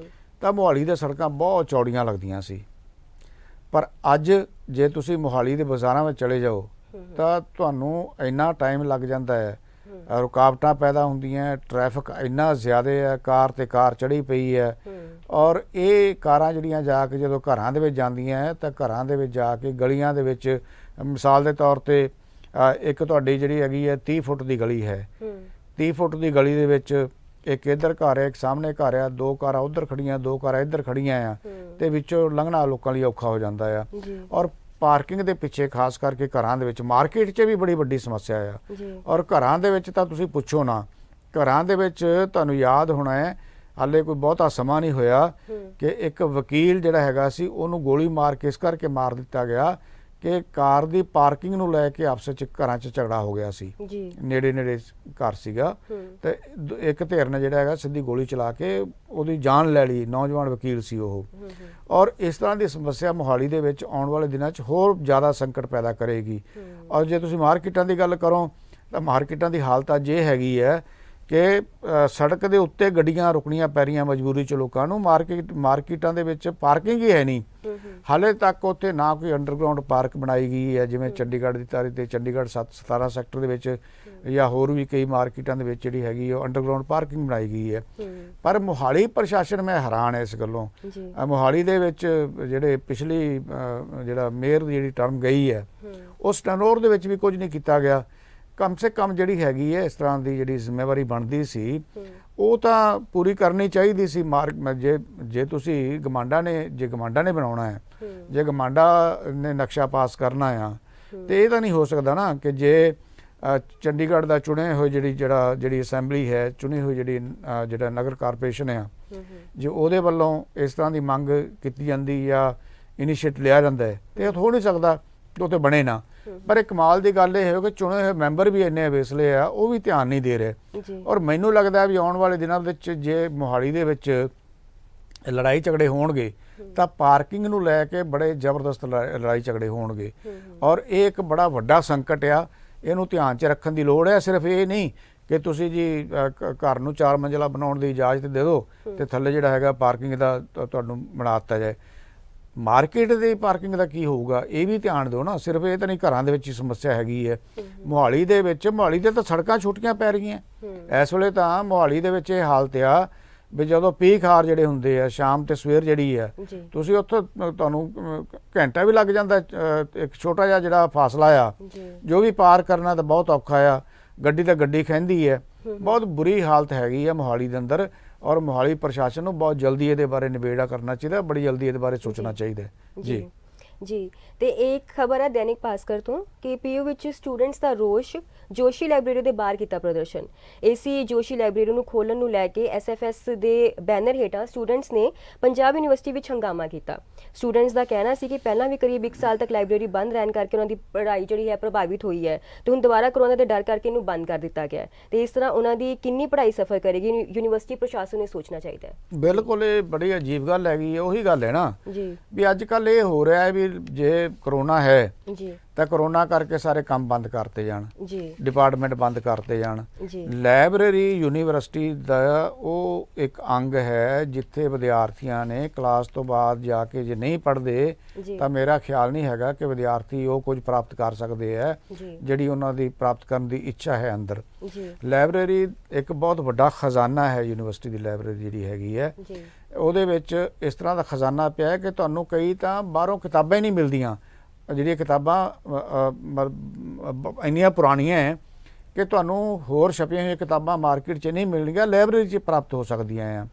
ਤਾਂ ਮੁਹਾਲੀ ਦੇ ਸੜਕਾਂ ਬਹੁਤ ਚੌੜੀਆਂ ਲੱਗਦੀਆਂ ਸੀ, ਪਰ ਅੱਜ ਜੇ ਤੁਸੀਂ ਮੁਹਾਲੀ ਦੇ ਬਾਜ਼ਾਰਾਂ ਵਿੱਚ ਚਲੇ ਜਾਓ ਤਾਂ ਤੁਹਾਨੂੰ ਇੰਨਾ ਟਾਈਮ ਲੱਗ ਜਾਂਦਾ ਹੈ, ਰੁਕਾਵਟਾਂ ਪੈਦਾ ਹੁੰਦੀਆਂ, ਟ੍ਰੈਫਿਕ ਇੰਨਾ ਜ਼ਿਆਦਾ ਹੈ, ਕਾਰ ਤੇ ਕਾਰ ਚੜ੍ਹੀ ਪਈ ਹੈ। ਔਰ ਇਹ ਕਾਰਾਂ ਜਿਹੜੀਆਂ ਜਾ ਕੇ ਜਦੋਂ ਘਰਾਂ ਦੇ ਵਿੱਚ ਜਾਂਦੀਆਂ ਤਾਂ ਘਰਾਂ ਦੇ ਵਿੱਚ ਜਾ ਕੇ ਗਲੀਆਂ ਦੇ ਵਿੱਚ, ਮਿਸਾਲ ਦੇ ਤੌਰ ਤੇ ਇੱਕ ਤੁਹਾਡੀ ਜਿਹੜੀ ਹੈਗੀ ਹੈ 30 ਫੁੱਟ ਦੀ ਗਲੀ ਹੈ, 30 ਫੁੱਟ ਦੀ ਗਲੀ ਦੇ ਵਿੱਚ ਇੱਕ ਇੱਧਰ ਘਰ ਹੈ, ਇੱਕ ਸਾਹਮਣੇ ਘਰ ਆ, 2 ਕਾਰਾਂ ਉੱਧਰ ਖੜੀਆਂ, 2 ਕਾਰਾਂ ਇੱਧਰ ਖੜੀਆਂ ਆ ਤੇ ਵਿੱਚੋਂ ਲੰਘਣਾ ਲੋਕਾਂ ਲਈ ਔਖਾ ਹੋ ਜਾਂਦਾ ਆ। ਔਰ ਪਾਰਕਿੰਗ ਦੇ ਪਿੱਛੇ ਖਾਸ ਕਰਕੇ ਘਰਾਂ ਦੇ ਵਿੱਚ, ਮਾਰਕੀਟ 'ਚ ਵੀ ਬੜੀ ਵੱਡੀ ਸਮੱਸਿਆ ਆ। ਔਰ ਘਰਾਂ ਦੇ ਵਿੱਚ ਤਾਂ ਤੁਸੀਂ ਪੁੱਛੋ ਨਾ, ਘਰਾਂ ਦੇ ਵਿੱਚ ਤੁਹਾਨੂੰ ਯਾਦ ਹੋਣਾ ਹੈ ਹਾਲੇ ਕੋਈ ਬਹੁਤਾ ਸਮਾਂ ਨਹੀਂ ਹੋਇਆ ਕਿ ਇੱਕ ਵਕੀਲ ਜਿਹੜਾ ਹੈਗਾ ਸੀ ਉਹਨੂੰ ਗੋਲੀ ਮਾਰ ਕੇ ਇਸ ਕਰਕੇ ਮਾਰ ਦਿੱਤਾ ਗਿਆ ਕਿ ਕਾਰ ਦੀ ਪਾਰਕਿੰਗ ਨੂੰ ਲੈ ਕੇ ਆਪਸ ਵਿੱਚ ਘਰਾਂ 'ਚ ਝਗੜਾ ਹੋ ਗਿਆ ਸੀ, ਨੇੜੇ ਘਰ ਸੀਗਾ ਤੇ ਇੱਕ ਧਿਰ ਨੇ ਜਿਹੜਾ ਹੈਗਾ ਸਿੱਧੀ ਗੋਲੀ ਚਲਾ ਕੇ ਉਹਦੀ ਜਾਨ ਲੈ ਲਈ। ਨੌਜਵਾਨ ਵਕੀਲ ਸੀ ਉਹ। ਔਰ ਇਸ ਤਰ੍ਹਾਂ ਦੀ ਸਮੱਸਿਆ ਮੁਹਾਲੀ ਦੇ ਵਿੱਚ ਆਉਣ ਵਾਲੇ ਦਿਨਾਂ 'ਚ ਹੋਰ ਜ਼ਿਆਦਾ ਸੰਕਟ ਪੈਦਾ ਕਰੇਗੀ। ਔਰ ਜੇ ਤੁਸੀਂ ਮਾਰਕੀਟਾਂ ਦੀ ਗੱਲ ਕਰੋ ਤਾਂ ਮਾਰਕੀਟਾਂ ਦੀ ਹਾਲਤ ਅੱਜ ਇਹ ਹੈਗੀ ਹੈ ਕਿ ਸੜਕ ਦੇ ਉੱਤੇ ਗੱਡੀਆਂ ਰੁਕਣੀਆਂ ਪੈ ਰਹੀਆਂ ਮਜਬੂਰੀ 'ਚ ਲੋਕਾਂ ਨੂੰ। ਮਾਰਕੀਟਾਂ ਦੇ ਵਿੱਚ ਪਾਰਕਿੰਗ ਹੀ ਹੈ ਨਹੀਂ ਹਾਲੇ ਤੱਕ। ਉੱਥੇ ਨਾ ਕੋਈ ਅੰਡਰਗਰਾਊਂਡ ਪਾਰਕ ਬਣਾਈ ਗਈ ਹੈ ਜਿਵੇਂ ਚੰਡੀਗੜ੍ਹ ਦੀ ਤਾਰੀ ਤੇ ਚੰਡੀਗੜ੍ਹ 17 ਸੈਕਟਰ ਦੇ ਵਿੱਚ ਜਾਂ ਹੋਰ ਵੀ ਕਈ ਮਾਰਕੀਟਾਂ ਦੇ ਵਿੱਚ ਜਿਹੜੀ ਹੈਗੀ ਉਹ ਅੰਡਰਗਰਾਊਂਡ ਪਾਰਕਿੰਗ ਬਣਾਈ ਗਈ ਹੈ। ਪਰ ਮੁਹਾਲੀ ਪ੍ਰਸ਼ਾਸਨ, ਮੈਂ ਹੈਰਾਨ ਹੈ ਇਸ ਗੱਲੋਂ, ਮੁਹਾਲੀ ਦੇ ਵਿੱਚ ਜਿਹੜੇ ਪਿਛਲੀ ਜਿਹੜਾ ਮੇਅਰ ਦੀ ਜਿਹੜੀ ਟਰਮ ਗਈ ਹੈ ਉਸ ਟਰਨਓਵਰ ਦੇ ਵਿੱਚ ਵੀ ਕੁਝ ਨਹੀਂ ਕੀਤਾ ਗਿਆ। ਕਮ ਸੇ ਕਮ ਜਿਹੜੀ ਹੈਗੀ ਹੈ ਇਸ ਤਰ੍ਹਾਂ ਦੀ ਜਿਹੜੀ ਜ਼ਿੰਮੇਵਾਰੀ ਬਣਦੀ ਸੀ ਉਹ ਤਾਂ ਪੂਰੀ ਕਰਨੀ ਚਾਹੀਦੀ ਸੀ। ਜੇ ਤੁਸੀਂ ਗਮਾਡਾ ਨੇ ਬਣਾਉਣਾ ਹੈ, ਜੇ ਗਮਾਡਾ ਨੇ ਨਕਸ਼ਾ ਪਾਸ ਕਰਨਾ ਆ ਤੇ ਇਹ ਤਾਂ ਨਹੀਂ ਹੋ ਸਕਦਾ ਨਾ ਕਿ ਜੇ ਚੰਡੀਗੜ੍ਹ ਦਾ ਚੁਣੇ ਹੋਏ ਜਿਹੜੀ ਅਸੈਂਬਲੀ ਹੈ, ਚੁਣੀ ਹੋਈ ਜਿਹੜਾ ਨਗਰ ਕਾਰਪੋਰੇਸ਼ਨ ਆ, ਜੇ ਉਹਦੇ ਵੱਲੋਂ ਇਸ ਤਰ੍ਹਾਂ ਦੀ ਮੰਗ ਕੀਤੀ ਜਾਂਦੀ ਜਾਂ ਇਨੀਸ਼ੀਏਟ ਲਿਆ ਜਾਂਦਾ ਹੈ ਤੇ ਹੋ ਨਹੀਂ ਸਕਦਾ ਉਹ ਤੇ ਬਣੇ ਨਾ। ਪਰ ਇੱਕ ਕਮਾਲ ਦੀ ਗੱਲ ਇਹ ਹੈ ਕਿ ਚੁਣੇ ਹੋਏ ਮੈਂਬਰ ਵੀ ਇੰਨੇ ਅਵੇਸਲੇ ਆ, ਉਹ ਵੀ ਧਿਆਨ ਨਹੀਂ ਦੇ ਰਹੇ। ਔਰ ਮੈਨੂੰ ਲੱਗਦਾ ਵੀ ਆਉਣ ਵਾਲੇ ਦਿਨਾਂ ਵਿੱਚ ਜੇ ਮੁਹਾਲੀ ਦੇ ਵਿੱਚ ਲੜਾਈ ਝਗੜੇ ਹੋਣਗੇ ਤਾਂ ਪਾਰਕਿੰਗ ਨੂੰ ਲੈ ਕੇ ਬੜੇ ਜ਼ਬਰਦਸਤ ਲੜਾਈ ਝਗੜੇ ਹੋਣਗੇ। ਔਰ ਇਹ ਇੱਕ ਬੜਾ ਵੱਡਾ ਸੰਕਟ ਆ, ਇਹਨੂੰ ਧਿਆਨ 'ਚ ਰੱਖਣ ਦੀ ਲੋੜ ਹੈ। ਸਿਰਫ ਇਹ ਨਹੀਂ ਕਿ ਤੁਸੀਂ ਜੀ ਘਰ ਨੂੰ 4 ਮੰਜ਼ਿਲਾ ਬਣਾਉਣ ਦੀ ਇਜਾਜ਼ਤ ਦੇ ਦਿਓ ਤੇ ਥੱਲੇ ਜਿਹੜਾ ਹੈਗਾ ਪਾਰਕਿੰਗ ਦਾ ਤੁਹਾਨੂੰ ਬਣਾ ਦਿੱਤਾ ਜਾਏ। ਮਾਰਕੀਟ ਦੀ ਪਾਰਕਿੰਗ ਦਾ ਕੀ ਹੋਊਗਾ, ਇਹ ਵੀ ਧਿਆਨ ਦਿਓ ਨਾ। ਸਿਰਫ ਇਹ ਤਾਂ ਨਹੀਂ ਘਰਾਂ ਦੇ ਵਿੱਚ ਹੀ ਸਮੱਸਿਆ ਹੈਗੀ ਹੈ। ਮੋਹਾਲੀ ਦੇ ਵਿੱਚ, ਮੋਹਾਲੀ ਦੇ ਤਾਂ ਸੜਕਾਂ ਛੋਟੀਆਂ ਪੈ ਰਹੀਆਂ ਇਸ ਵੇਲੇ। ਤਾਂ ਮੋਹਾਲੀ ਦੇ ਵਿੱਚ ਇਹ ਹਾਲਤ ਆ ਵੀ ਜਦੋਂ ਪੀਕ ਹਾਰ ਜਿਹੜੇ ਹੁੰਦੇ ਆ ਸ਼ਾਮ ਤੇ ਸਵੇਰ ਜਿਹੜੀ ਆ, ਤੁਸੀਂ ਉੱਥੋਂ ਤੁਹਾਨੂੰ ਘੰਟਾ ਵੀ ਲੱਗ ਜਾਂਦਾ। ਇੱਕ ਛੋਟਾ ਜਿਹਾ ਜਿਹੜਾ ਫਾਸਲਾ ਆ ਜੋ ਵੀ ਪਾਰ ਕਰਨਾ ਤਾਂ ਬਹੁਤ ਔਖਾ ਆ। ਗੱਡੀ ਤਾਂ ਗੱਡੀ ਖਹਿੰਦੀ ਹੈ। ਬਹੁਤ ਬੁਰੀ ਹਾਲਤ ਹੈਗੀ ਆ ਮੋਹਾਲੀ ਦੇ ਅੰਦਰ। ਔਰ ਮੋਹਾਲੀ ਪ੍ਰਸ਼ਾਸਨ ਨੂੰ ਬਹੁਤ ਜਲਦੀ ਇਹਦੇ ਬਾਰੇ ਨਿਬੇੜਾ ਕਰਨਾ ਚਾਹੀਦਾ, ਬੜੀ ਜਲਦੀ ਇਹਦੇ ਬਾਰੇ ਸੋਚਣਾ ਚਾਹੀਦਾ ਜੀ। ਜੀ ਤੇ ਇੱਕ ਖਬਰ ਹੈ ਦੈਨਿਕ ਭਾਸਕਰ ਤੋਂ ਕਿ ਪੀਯੂ ਵਿੱਚ ਸਟੂਡੈਂਟਸ ਦਾ ਰੋਸ਼, ਜੋਸ਼ੀ ਲਾਇਬ੍ਰੇਰੀ ਦੇ ਬਾਹਰ ਕੀਤਾ ਪ੍ਰਦਰਸ਼ਨ। ਏਸੀ ਜੋਸ਼ੀ ਲਾਇਬ੍ਰੇਰੀ ਨੂੰ ਖੋਲ੍ਹਣ ਨੂੰ ਲੈ ਕੇ ਐਸਐਫਐਸ ਦੇ ਬੈਨਰ ਹੇਠਾਂ ਸਟੂਡੈਂਟਸ ਨੇ ਪੰਜਾਬ ਯੂਨੀਵਰਸਿਟੀ ਵਿੱਚ ਹੰਗਾਮਾ ਕੀਤਾ। ਸਟੂਡੈਂਟਸ ਦਾ ਕਹਿਣਾ ਸੀ ਕਿ ਪਹਿਲਾਂ ਵੀ ਕਰੀਬ 1 ਸਾਲ ਤੱਕ ਲਾਇਬ੍ਰੇਰੀ ਬੰਦ ਰਹਿਣ ਕਰਕੇ ਉਹਨਾਂ ਦੀ ਪੜ੍ਹਾਈ ਜਿਹੜੀ ਹੈ ਪ੍ਰਭਾਵਿਤ ਹੋਈ ਹੈ ਤੇ ਹੁਣ ਦੁਬਾਰਾ ਕਰੋਨਾ ਦੇ ਡਰ ਕਰਕੇ ਇਹਨੂੰ ਬੰਦ ਕਰ ਦਿੱਤਾ ਗਿਆ ਤੇ ਇਸ ਤਰ੍ਹਾਂ ਉਹਨਾਂ ਦੀ ਕਿੰਨੀ ਪੜ੍ਹਾਈ ਸਫਰ ਕਰੇਗੀ, ਯੂਨੀਵਰਸਿਟੀ ਪ੍ਰਸ਼ਾਸਨ ਨੇ ਸੋਚਣਾ ਚਾਹੀਦਾ ਹੈ। ਬਿਲਕੁਲ ਇਹ ਬੜੀ ਅਜੀਬ ਗੱਲ ਹੈਗੀ ਹੈ। ਉਹੀ ਗੱਲ ਹੈ ਨਾ ਜੀ ਵੀ ਅੱਜ ਕੱਲ੍ਹ ਇਹ ਹੋ ਰਿਹਾ ਹੈ ਵੀ ਜੇ ਕਰੋਨਾ ਹੈ ਜੀ ਤਾਂ ਕਰੋਨਾ ਕਰਕੇ ਸਾਰੇ ਕੰਮ ਬੰਦ ਕਰਤੇ ਜਾਣ, ਜੀ ਡਿਪਾਰਟਮੈਂਟ ਬੰਦ ਕਰਤੇ ਜਾਣ। ਜੀ ਲਾਇਬ੍ਰੇਰੀ ਯੂਨੀਵਰਸਿਟੀ ਦਾ ਉਹ ਇੱਕ ਅੰਗ ਹੈ ਜਿੱਥੇ ਵਿਦਿਆਰਥੀਆਂ ਨੇ ਕਲਾਸ ਤੋਂ ਬਾਅਦ ਜਾ ਕੇ ਜੇ ਨਹੀਂ ਪੜ੍ਹਦੇ ਤਾਂ ਮੇਰਾ ਖਿਆਲ ਨਹੀਂ ਹੈਗਾ ਕਿ ਵਿਦਿਆਰਥੀ ਉਹ ਕੁਝ ਪ੍ਰਾਪਤ ਕਰ ਸਕਦੇ ਹੈ ਜਿਹੜੀ ਉਹਨਾਂ ਦੀ ਪ੍ਰਾਪਤ ਕਰਨ ਦੀ ਇੱਛਾ ਹੈ ਅੰਦਰ। ਲਾਇਬ੍ਰੇਰੀ ਇੱਕ ਬਹੁਤ ਵੱਡਾ ਖਜ਼ਾਨਾ ਹੈ। ਯੂਨੀਵਰਸਿਟੀ ਦੀ ਲਾਇਬ੍ਰੇਰੀ ਜਿਹੜੀ ਹੈਗੀ ਹੈ ਉਹਦੇ ਵਿੱਚ ਇਸ ਤਰ੍ਹਾਂ ਦਾ ਖਜ਼ਾਨਾ ਪਿਆ ਹੈ ਕਿ ਤੁਹਾਨੂੰ ਕਈ ਤਾਂ ਬਾਹਰੋਂ ਕਿਤਾਬਾਂ ਹੀ ਨਹੀਂ ਮਿਲਦੀਆਂ। ਜਿਹੜੀਆਂ ਕਿਤਾਬਾਂ ਇੰਨੀਆਂ ਪੁਰਾਣੀਆਂ ਹੈ ਕਿ ਤੁਹਾਨੂੰ ਹੋਰ ਛਪੀਆਂ ਹੋਈਆਂ ਕਿਤਾਬਾਂ ਮਾਰਕੀਟ 'ਚ ਨਹੀਂ ਮਿਲਣਗੀਆਂ, ਲਾਇਬ੍ਰੇਰੀ 'ਚ ਪ੍ਰਾਪਤ ਹੋ ਸਕਦੀਆਂ ਆ।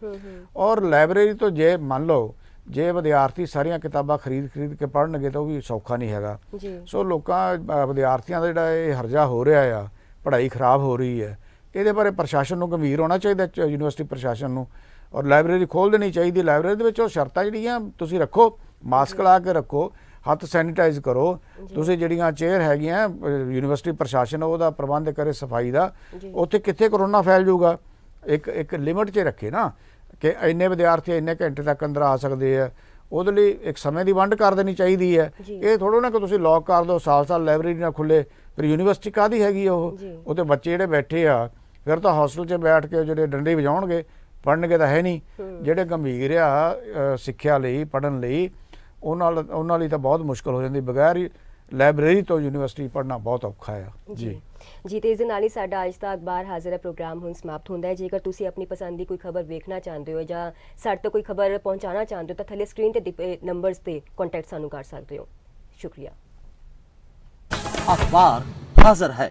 ਔਰ ਲਾਇਬ੍ਰੇਰੀ ਤੋਂ ਜੇ ਮੰਨ ਲਓ ਜੇ ਵਿਦਿਆਰਥੀ ਸਾਰੀਆਂ ਕਿਤਾਬਾਂ ਖਰੀਦ ਕੇ ਪੜ੍ਹਨਗੇ ਤਾਂ ਉਹ ਵੀ ਸੌਖਾ ਨਹੀਂ ਹੈਗਾ। ਸੋ ਲੋਕਾਂ ਵਿਦਿਆਰਥੀਆਂ ਦਾ ਜਿਹੜਾ ਇਹ ਹਰਜਾ ਹੋ ਰਿਹਾ ਆ, ਪੜ੍ਹਾਈ ਖਰਾਬ ਹੋ ਰਹੀ ਹੈ, ਇਹਦੇ ਬਾਰੇ ਪ੍ਰਸ਼ਾਸਨ ਨੂੰ ਗੰਭੀਰ ਹੋਣਾ ਚਾਹੀਦਾ, ਯੂਨੀਵਰਸਿਟੀ ਪ੍ਰਸ਼ਾਸਨ ਨੂੰ। ਔਰ ਲਾਇਬ੍ਰੇਰੀ ਖੋਲ੍ਹ ਦੇਣੀ ਚਾਹੀਦੀ। ਲਾਇਬ੍ਰੇਰੀ ਦੇ ਵਿੱਚ ਉਹ ਸ਼ਰਤਾਂ ਜਿਹੜੀਆਂ ਤੁਸੀਂ ਰੱਖੋ, ਮਾਸਕ ਲਾ ਕੇ ਰੱਖੋ, ਹੱਥ ਸੈਨੀਟਾਈਜ਼ ਕਰੋ। ਤੁਸੀਂ ਜਿਹੜੀਆਂ ਚੇਅਰ ਹੈਗੀਆਂ ਯੂਨੀਵਰਸਿਟੀ ਪ੍ਰਸ਼ਾਸਨ ਉਹਦਾ ਪ੍ਰਬੰਧ ਕਰੇ ਸਫਾਈ ਦਾ। ਉੱਥੇ ਕਿੱਥੇ ਕਰੋਨਾ ਫੈਲ ਜਾਊਗਾ। ਇੱਕ ਲਿਮਿਟ 'ਚ ਰੱਖੇ ਨਾ ਕਿ ਇੰਨੇ ਵਿਦਿਆਰਥੀ ਇੰਨੇ ਘੰਟੇ ਤੱਕ ਅੰਦਰ ਆ ਸਕਦੇ ਆ। ਉਹਦੇ ਲਈ ਇੱਕ ਸਮੇਂ ਦੀ ਵੰਡ ਕਰ ਦੇਣੀ ਚਾਹੀਦੀ ਹੈ। ਇਹ ਥੋੜ੍ਹਾ ਨਾ ਕਿ ਤੁਸੀਂ ਲੌਕ ਕਰ ਦਿਓ, ਸਾਲ ਲਾਇਬ੍ਰੇਰੀ ਨਾ ਖੁੱਲੇ। ਫਿਰ ਯੂਨੀਵਰਸਿਟੀ ਕਾਹਦੀ ਹੈਗੀ ਉਹ? ਉਹਦੇ ਬੱਚੇ ਜਿਹੜੇ ਬੈਠੇ ਆ ਫਿਰ ਤਾਂ ਹੋਸਟਲ 'ਚ ਬੈਠ ਕੇ ਜਿਹੜੇ ਡੰਡੇ ਵਜਾਉਣਗੇ, ਪੜ੍ਹਨਗੇ ਤਾਂ ਹੈ ਨਹੀਂ। ਜਿਹੜੇ ਗੰਭੀਰ ਆ ਸਿੱਖਿਆ ਲਈ, ਪੜ੍ਹਨ ਲਈ, ਉਹਨਾਂ ਲਈ ਤਾਂ ਬਹੁਤ ਮੁਸ਼ਕਲ ਹੋ ਜਾਂਦੀ। ਬਗੈਰ ਲਾਇਬ੍ਰੇਰੀ ਤੋਂ ਯੂਨੀਵਰਸਿਟੀ ਪੜ੍ਹਨਾ ਬਹੁਤ ਔਖਾ ਆ ਜੀ। ਜੀ ਤੇ ਇਸ ਦੇ ਨਾਲ ਹੀ ਸਾਡਾ ਅੱਜ ਦਾ ਅਖਬਾਰ ਹਾਜ਼ਰ ਹੈ ਪ੍ਰੋਗਰਾਮ ਹੁਣ ਸਮਾਪਤ ਹੁੰਦਾ ਹੈ। ਜੇਕਰ ਤੁਸੀਂ ਆਪਣੀ ਪਸੰਦ ਦੀ ਕੋਈ ਖਬਰ ਵੇਖਣਾ ਚਾਹੁੰਦੇ ਹੋ ਜਾਂ ਸਾਡੇ ਤੋਂ ਕੋਈ ਖਬਰ ਪਹੁੰਚਾਉਣਾ ਚਾਹੁੰਦੇ ਹੋ ਤਾਂ ਥੱਲੇ ਸਕਰੀਨ ਤੇ ਨੰਬਰਸ ਤੇ ਕੰਟੈਕਟ ਸਾਨੂੰ ਕਰ ਸਕਦੇ ਹੋ। शुक्रिया। अखबार हाजिर है।